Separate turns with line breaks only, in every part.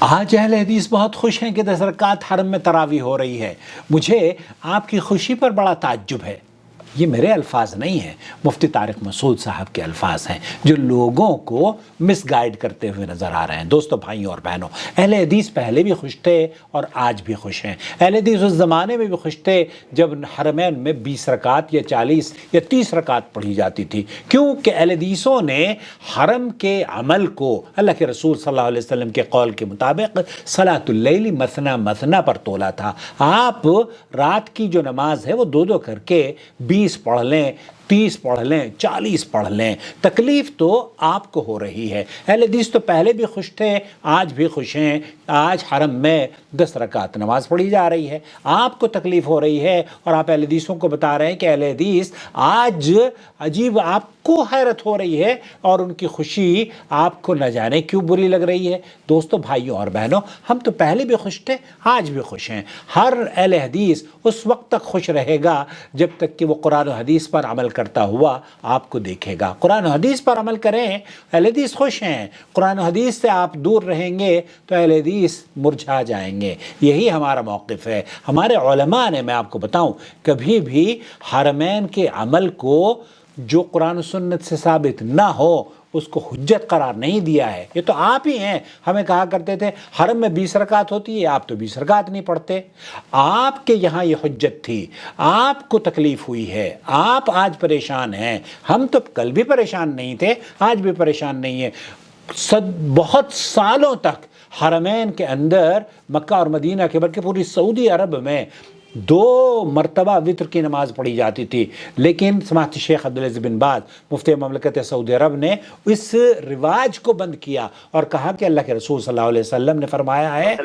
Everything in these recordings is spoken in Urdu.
آج اہل حدیث بہت خوش ہیں کہ 10 رکعت حرم میں تراویح ہو رہی ہے، مجھے آپ کی خوشی پر بڑا تعجب ہے۔ یہ میرے الفاظ نہیں ہیں، مفتی طارق مسعود صاحب کے الفاظ ہیں جو لوگوں کو مس گائیڈ کرتے ہوئے نظر آ رہے ہیں۔ دوستو، بھائیوں اور بہنوں، اہل حدیث پہلے بھی خوش تھے اور آج بھی خوش ہیں۔ اہل حدیث اس زمانے میں بھی خوش تھے جب حرمین میں 20 رکعت یا 40 یا 30 رکعت پڑھی جاتی تھی، کیونکہ اہل حدیثوں نے حرم کے عمل کو اللہ کے رسول صلی اللہ علیہ وسلم کے قول کے مطابق صلاۃ اللیل مثنی مثنی پر تولا تھا۔ آپ رات کی جو نماز ہے وہ 2 کر کے 20 پڑھ لیں، 30 پڑھ لیں، 40 پڑھ لیں، تکلیف تو آپ کو ہو رہی ہے۔ اہل حدیث تو پہلے بھی خوش تھے، آج بھی خوش ہیں۔ آج حرم میں 10 رکعت نماز پڑھی جا رہی ہے، آپ کو تکلیف ہو رہی ہے اور آپ اہل حدیثوں کو بتا رہے ہیں کہ اہل حدیث آج عجیب آپ کو حیرت ہو رہی ہے اور ان کی خوشی آپ کو نہ جانے کیوں بری لگ رہی ہے۔ دوستو، بھائیوں اور بہنوں، ہم تو پہلے بھی خوش تھے، آج بھی خوش ہیں۔ ہر اہل حدیث اس وقت تک خوش رہے گا جب تک کہ وہ قرآن و حدیث پر عمل کرتا ہوا آپ کو دیکھے گا۔ قرآن و حدیث پر عمل کریں، اہل حدیث خوش ہیں۔ قرآن و حدیث سے آپ دور رہیں گے تو اہل حدیث مرجھا جائیں گے۔ یہی ہمارا موقف ہے۔ ہمارے علماء نے، میں آپ کو بتاؤں، کبھی بھی حرمین کے عمل کو جو قرآن و سنت سے ثابت نہ ہو اس کو حجت قرار نہیں دیا ہے۔ یہ تو آپ ہی ہیں، ہمیں کہا کرتے تھے حرم میں 20 رکعت ہوتی ہے، آپ تو 20 رکعت نہیں پڑھتے۔ آپ کے یہاں یہ حجت تھی، آپ کو تکلیف ہوئی ہے، آپ آج پریشان ہیں۔ ہم تو کل بھی پریشان نہیں تھے، آج بھی پریشان نہیں ہیں۔ بہت سالوں تک حرمین کے اندر، مکہ اور مدینہ کے بلکہ پوری سعودی عرب میں 2 مرتبہ وتر کی نماز پڑھی جاتی تھی، لیکن سماحت شیخ عبدالعزیز بن باز مفتی مملکت سعودی عرب نے اس رواج کو بند کیا اور کہا کہ اللہ کے رسول صلی اللہ علیہ وسلم نے فرمایا ہے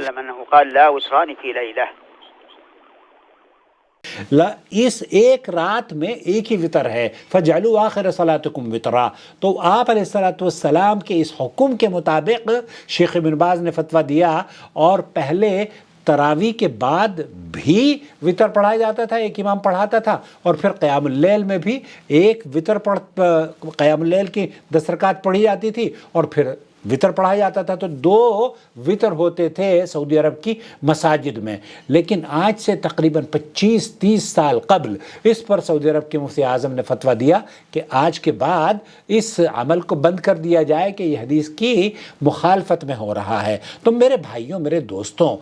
اس ایک رات میں ایک ہی وطر ہے، فَجْعَلُوا آخِرَ صَلَاتِكُمْ وِطْرًا۔ تو آپ علیہ السلام کے اس حکم کے مطابق شیخ بن باز نے فتویٰ دیا اور پہلے تراویح کے بعد بھی وطر پڑھایا جاتا تھا، ایک امام پڑھاتا تھا، اور پھر قیام اللیل میں بھی ایک وطر قیام اللیل کی 10 رکعت پڑھی جاتی تھی اور پھر وطر پڑھا جاتا تھا۔ تو 2 وطر ہوتے تھے سعودی عرب کی مساجد میں، لیکن آج سے تقریباً 25-30 سال قبل اس پر سعودی عرب کے مفتی اعظم نے فتویٰ دیا کہ آج کے بعد اس عمل کو بند کر دیا جائے کہ یہ حدیث کی مخالفت میں ہو رہا ہے۔ تو میرے بھائیوں، میرے دوستوں،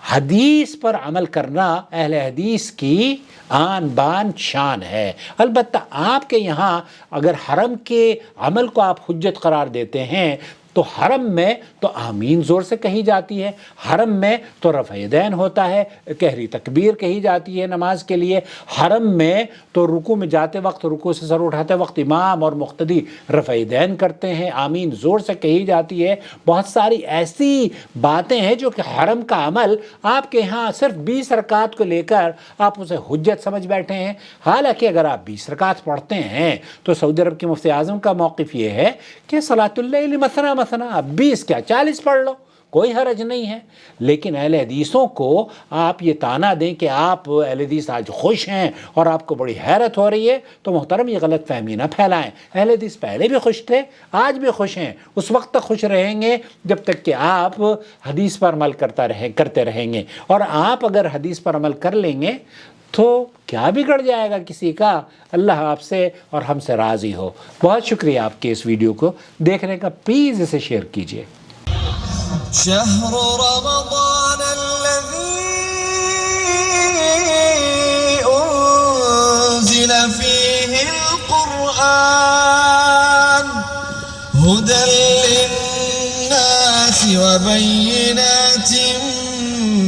حدیث پر عمل کرنا اہل حدیث کی آن بان شان ہے۔ البتہ آپ کے یہاں اگر حرم کے عمل کو آپ حجت قرار دیتے ہیں تو حرم میں تو آمین زور سے کہی جاتی ہے، حرم میں تو رفع یدین ہوتا ہے، کہری تکبیر کہی جاتی ہے نماز کے لیے، حرم میں تو رکوع میں جاتے وقت، رکوع سے سر اٹھاتے وقت امام اور مقتدی رفع یدین کرتے ہیں، آمین زور سے کہی جاتی ہے۔ بہت ساری ایسی باتیں ہیں جو کہ حرم کا عمل آپ کے ہاں صرف 20 رکعت کو لے کر آپ اسے حجت سمجھ بیٹھے ہیں۔ حالانکہ اگر آپ 20 رکعت پڑھتے ہیں تو سعودی عرب کے مفتی اعظم کا موقف یہ ہے کہ صلاۃ اللیل مثنی مثنی، آپ 20 کیا 40 پڑھ لو، کوئی حرج نہیں ہے۔ لیکن اہل حدیثوں کو آپ یہ طعنہ دیں کہ آپ اہل حدیث آج خوش ہیں اور آپ کو بڑی حیرت ہو رہی ہے، تو محترم یہ غلط فہمی نہ پھیلائیں۔ اہل حدیث پہلے بھی خوش تھے، آج بھی خوش ہیں، اس وقت تک خوش رہیں گے جب تک کہ آپ حدیث پر عمل کرتے رہیں گے، اور آپ اگر حدیث پر عمل کر لیں گے تو کیا بگڑ جائے گا کسی کا؟ اللہ آپ سے اور ہم سے راضی ہو۔ بہت شکریہ آپ کے اس ویڈیو کو دیکھنے کا، پلیز اسے شیئر کیجئے۔
شهر رمضان الذي أنزل فيه القرآن هدى للناس وبينات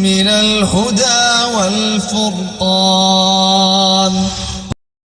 من الهدى والفرقان